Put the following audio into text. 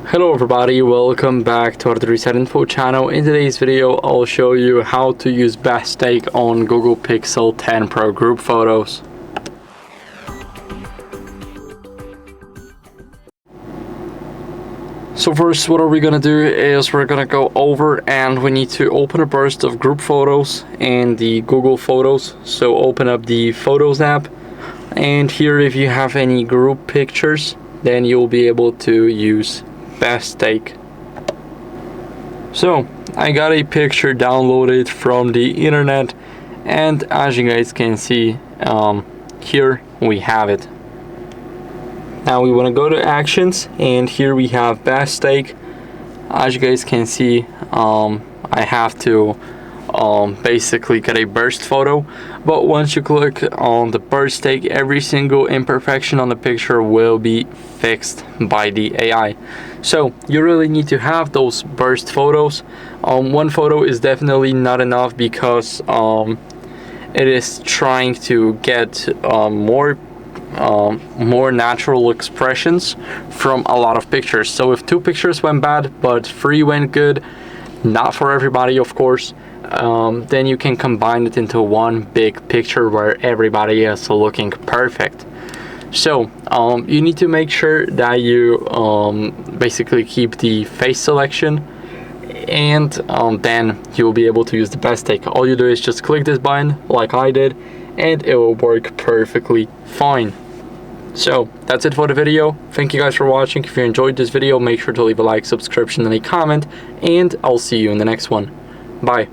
Hello everybody, welcome back to HardReset.Info channel. In today's video, I'll show you how to use Best Take on Google Pixel 10 Pro group photos. So first, what are we gonna do is we're gonna go over and we need to open a burst of group photos in the Google Photos. So open up the Photos app, and here if you have any group pictures, then you'll be able to use Best Take. So I got a picture downloaded from the internet, and as you guys can see, here we have it. Now we want to go to actions, and here we have Best Take. As you guys can see, I have to basically get a burst photo, but once you click on the burst take, every single imperfection on the picture will be fixed by the AI. So you really need to have those burst photos. One photo is definitely not enough because it is trying to get more natural expressions from a lot of pictures. So if 2 pictures went bad but 3 went good, not for everybody of course, then you can combine it into one big picture where everybody is looking perfect. So you need to make sure that you basically keep the face selection, and then you'll be able to use the Best Take. All you do is just click this button like I did, and it will work perfectly fine. So that's it for the video. Thank you guys for watching. If you enjoyed this video, make sure to leave a like, subscription, and a comment, and I'll see you in the next one. Bye.